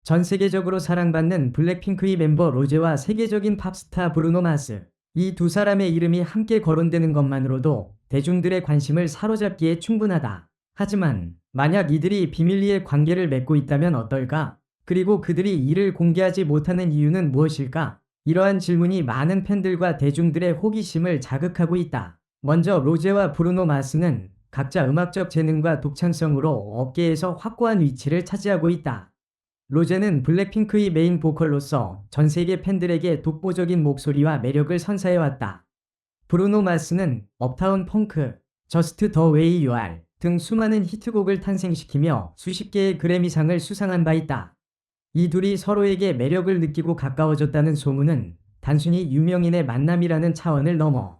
전 세계적으로 사랑받는 블랙핑크의 멤버 로제와 세계적인 팝스타 브루노 마스. 이 두 사람의 이름이 함께 거론되는 것만으로도 대중들의 관심을 사로잡기에 충분하다. 하지만 만약 이들이 비밀리에 관계를 맺고 있다면 어떨까? 그리고 그들이 이를 공개하지 못하는 이유는 무엇일까? 이러한 질문이 많은 팬들과 대중들의 호기심을 자극하고 있다. 먼저 로제와 브루노 마스는 각자 음악적 재능과 독창성으로 업계에서 확고한 위치를 차지하고 있다. 로제는 블랙핑크의 메인 보컬로서 전 세계 팬들에게 독보적인 목소리와 매력을 선사해왔다. 브루노 마스는 업타운 펑크, 저스트 더 웨이 유 알 등 수많은 히트곡을 탄생시키며 수십 개의 그래미상을 수상한 바 있다. 이 둘이 서로에게 매력을 느끼고 가까워졌다는 소문은 단순히 유명인의 만남이라는 차원을 넘어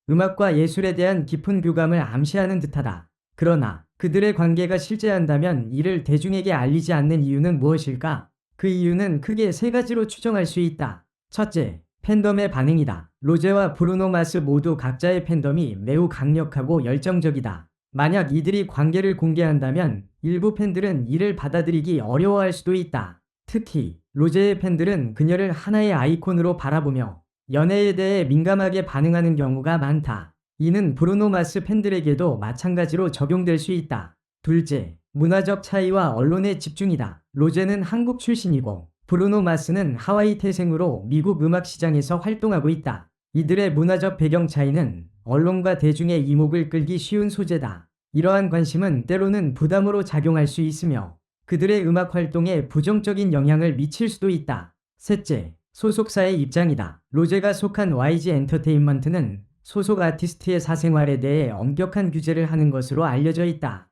음악과 예술에 대한 깊은 교감을 암시하는 듯하다. 그러나 그들의 관계가 실제한다면 이를 대중에게 알리지 않는 이유는 무엇일까? 그 이유는 크게 세 가지로 추정할 수 있다. 첫째, 팬덤의 반응이다. 로제와 브루노 마스 모두 각자의 팬덤이 매우 강력하고 열정적이다. 만약 이들이 관계를 공개한다면 일부 팬들은 이를 받아들이기 어려워할 수도 있다. 특히 로제의 팬들은 그녀를 하나의 아이콘으로 바라보며 연애에 대해 민감하게 반응하는 경우가 많다. 이는 브루노 마스 팬들에게도 마찬가지로 적용될 수 있다. 둘째, 문화적 차이와 언론의 집중이다. 로제는 한국 출신이고 브루노 마스는 하와이 태생으로 미국 음악 시장에서 활동하고 있다. 이들의 문화적 배경 차이는 언론과 대중의 이목을 끌기 쉬운 소재다. 이러한 관심은 때로는 부담으로 작용할 수 있으며 그들의 음악 활동에 부정적인 영향을 미칠 수도 있다. 셋째, 소속사의 입장이다. 로제가 속한 YG 엔터테인먼트는 소속 아티스트의 사생활에 대해 엄격한 규제를 하는 것으로 알려져 있다.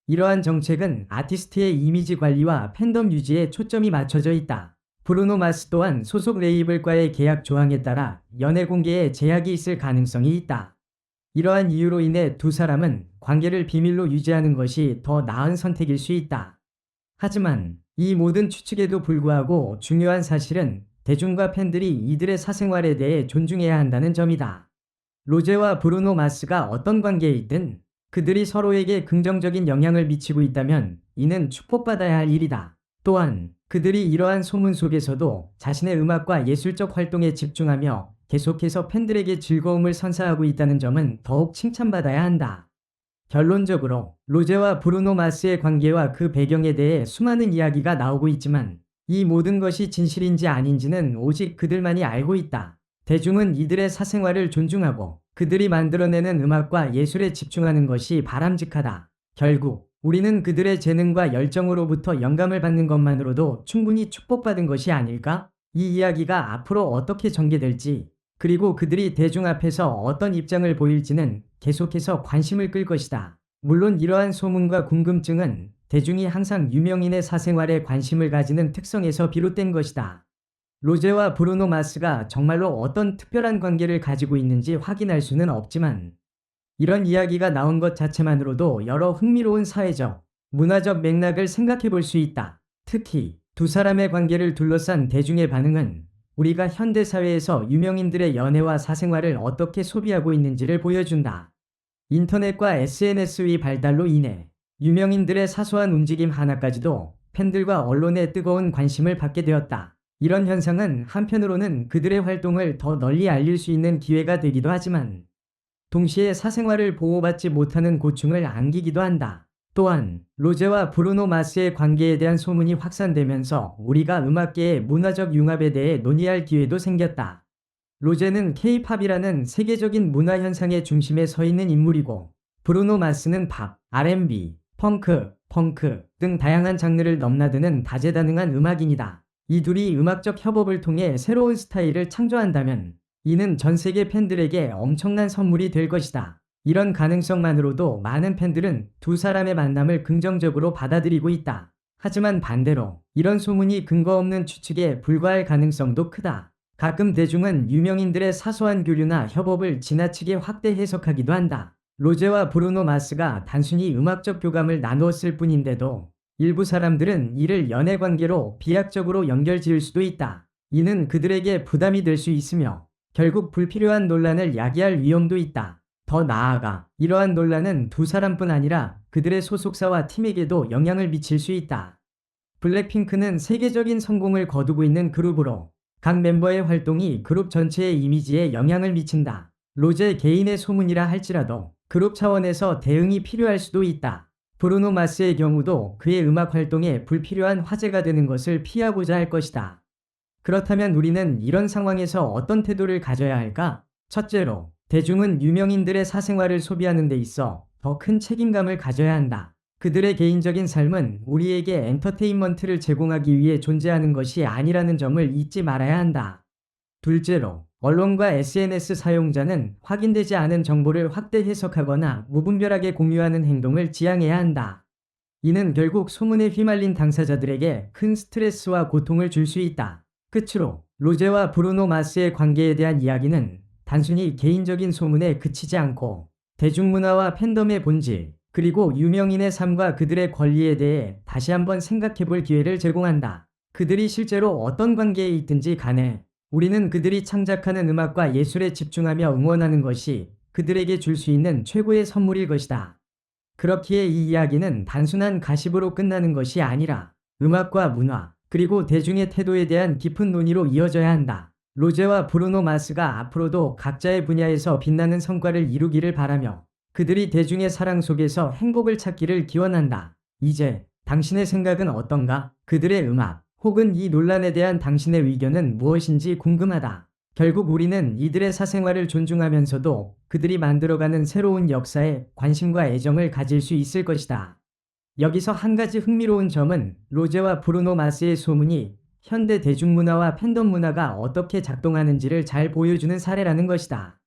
이러한 정책은 아티스트의 이미지 관리와 팬덤 유지에 초점이 맞춰져 있다. 브루노 마스 또한 소속 레이블과의 계약 조항에 따라 연애 공개에 제약이 있을 가능성이 있다. 이러한 이유로 인해 두 사람은 관계를 비밀로 유지하는 것이 더 나은 선택일 수 있다. 하지만 이 모든 추측에도 불구하고 중요한 사실은 대중과 팬들이 이들의 사생활에 대해 존중해야 한다는 점이다. 로제와 브루노 마스가 어떤 관계에 있든 그들이 서로에게 긍정적인 영향을 미치고 있다면 이는 축복받아야 할 일이다. 또한 그들이 이러한 소문 속에서도 자신의 음악과 예술적 활동에 집중하며 계속해서 팬들에게 즐거움을 선사하고 있다는 점은 더욱 칭찬받아야 한다. 결론적으로 로제와 브루노 마스의 관계와 그 배경에 대해 수많은 이야기가 나오고 있지만 이 모든 것이 진실인지 아닌지는 오직 그들만이 알고 있다. 대중은 이들의 사생활을 존중하고 그들이 만들어내는 음악과 예술에 집중하는 것이 바람직하다. 결국 우리는 그들의 재능과 열정으로부터 영감을 받는 것만으로도 충분히 축복받은 것이 아닐까? 이 이야기가 앞으로 어떻게 전개될지, 그리고 그들이 대중 앞에서 어떤 입장을 보일지는 계속해서 관심을 끌 것이다. 물론 이러한 소문과 궁금증은 대중이 항상 유명인의 사생활에 관심을 가지는 특성에서 비롯된 것이다. 로제와 브루노 마스가 정말로 어떤 특별한 관계를 가지고 있는지 확인할 수는 없지만 이런 이야기가 나온 것 자체만으로도 여러 흥미로운 사회적, 문화적 맥락을 생각해 볼 수 있다. 특히 두 사람의 관계를 둘러싼 대중의 반응은 우리가 현대사회에서 유명인들의 연애와 사생활을 어떻게 소비하고 있는지를 보여준다. 인터넷과 SNS의 발달로 인해 유명인들의 사소한 움직임 하나까지도 팬들과 언론의 뜨거운 관심을 받게 되었다. 이런 현상은 한편으로는 그들의 활동을 더 널리 알릴 수 있는 기회가 되기도 하지만 동시에 사생활을 보호받지 못하는 고충을 안기기도 한다. 또한 로제와 브루노 마스의 관계에 대한 소문이 확산되면서 우리가 음악계의 문화적 융합에 대해 논의할 기회도 생겼다. 로제는 K-팝이라는 세계적인 문화 현상의 중심에 서 있는 인물이고 브루노 마스는 팝, R&B, 펑크 등 다양한 장르를 넘나드는 다재다능한 음악인이다. 이 둘이 음악적 협업을 통해 새로운 스타일을 창조한다면 이는 전 세계 팬들에게 엄청난 선물이 될 것이다. 이런 가능성만으로도 많은 팬들은 두 사람의 만남을 긍정적으로 받아들이고 있다. 하지만 반대로 이런 소문이 근거 없는 추측에 불과할 가능성도 크다. 가끔 대중은 유명인들의 사소한 교류나 협업을 지나치게 확대 해석하기도 한다. 로제와 브루노 마스가 단순히 음악적 교감을 나누었을 뿐인데도 일부 사람들은 이를 연애 관계로 비약적으로 연결지을 수도 있다. 이는 그들에게 부담이 될 수 있으며 결국 불필요한 논란을 야기할 위험도 있다. 더 나아가 이러한 논란은 두 사람뿐 아니라 그들의 소속사와 팀에게도 영향을 미칠 수 있다. 블랙핑크는 세계적인 성공을 거두고 있는 그룹으로 각 멤버의 활동이 그룹 전체의 이미지에 영향을 미친다. 로제 개인의 소문이라 할지라도 그룹 차원에서 대응이 필요할 수도 있다. 브루노 마스의 경우도 그의 음악 활동에 불필요한 화제가 되는 것을 피하고자 할 것이다. 그렇다면 우리는 이런 상황에서 어떤 태도를 가져야 할까? 첫째로, 대중은 유명인들의 사생활을 소비하는 데 있어 더 큰 책임감을 가져야 한다. 그들의 개인적인 삶은 우리에게 엔터테인먼트를 제공하기 위해 존재하는 것이 아니라는 점을 잊지 말아야 한다. 둘째로, 언론과 SNS 사용자는 확인되지 않은 정보를 확대 해석하거나 무분별하게 공유하는 행동을 지양해야 한다. 이는 결국 소문에 휘말린 당사자들에게 큰 스트레스와 고통을 줄 수 있다. 끝으로, 로제와 브루노 마스의 관계에 대한 이야기는 단순히 개인적인 소문에 그치지 않고 대중문화와 팬덤의 본질, 그리고 유명인의 삶과 그들의 권리에 대해 다시 한번 생각해 볼 기회를 제공한다. 그들이 실제로 어떤 관계에 있든지 간에 우리는 그들이 창작하는 음악과 예술에 집중하며 응원하는 것이 그들에게 줄 수 있는 최고의 선물일 것이다. 그렇기에 이 이야기는 단순한 가십으로 끝나는 것이 아니라 음악과 문화, 그리고 대중의 태도에 대한 깊은 논의로 이어져야 한다. 로제와 브루노 마스가 앞으로도 각자의 분야에서 빛나는 성과를 이루기를 바라며 그들이 대중의 사랑 속에서 행복을 찾기를 기원한다. 이제 당신의 생각은 어떤가? 그들의 음악, 혹은 이 논란에 대한 당신의 의견은 무엇인지 궁금하다. 결국 우리는 이들의 사생활을 존중하면서도 그들이 만들어가는 새로운 역사에 관심과 애정을 가질 수 있을 것이다. 여기서 한 가지 흥미로운 점은 로제와 브루노 마스의 소문이 현대 대중문화와 팬덤 문화가 어떻게 작동하는지를 잘 보여주는 사례라는 것이다.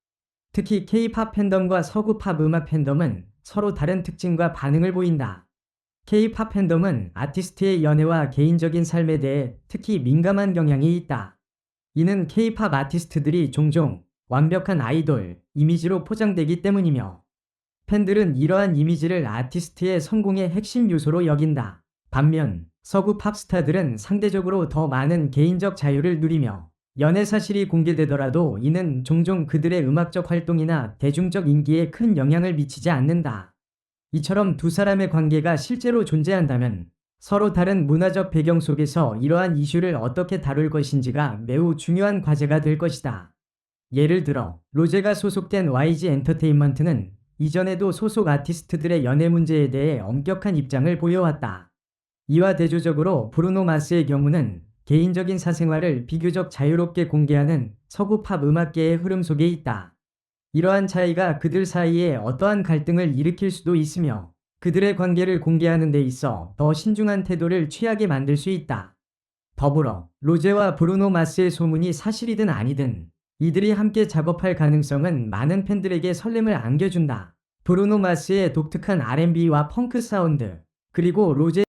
특히 K-팝 팬덤과 서구 팝 음악 팬덤은 서로 다른 특징과 반응을 보인다. K-팝 팬덤은 아티스트의 연애와 개인적인 삶에 대해 특히 민감한 경향이 있다. 이는 K-팝 아티스트들이 종종 완벽한 아이돌 이미지로 포장되기 때문이며, 팬들은 이러한 이미지를 아티스트의 성공의 핵심 요소로 여긴다. 반면 서구 팝스타들은 상대적으로 더 많은 개인적 자유를 누리며 연애 사실이 공개되더라도 이는 종종 그들의 음악적 활동이나 대중적 인기에 큰 영향을 미치지 않는다. 이처럼 두 사람의 관계가 실제로 존재한다면 서로 다른 문화적 배경 속에서 이러한 이슈를 어떻게 다룰 것인지가 매우 중요한 과제가 될 것이다. 예를 들어, 로제가 소속된 YG 엔터테인먼트는 이전에도 소속 아티스트들의 연애 문제에 대해 엄격한 입장을 보여왔다. 이와 대조적으로 브루노 마스의 경우는 개인적인 사생활을 비교적 자유롭게 공개하는 서구 팝 음악계의 흐름 속에 있다. 이러한 차이가 그들 사이에 어떠한 갈등을 일으킬 수도 있으며 그들의 관계를 공개하는 데 있어 더 신중한 태도를 취하게 만들 수 있다. 더불어 로제와 브루노 마스의 소문이 사실이든 아니든 이들이 함께 작업할 가능성은 많은 팬들에게 설렘을 안겨준다. 브루노 마스의 독특한 R&B와 펑크 사운드, 그리고 로제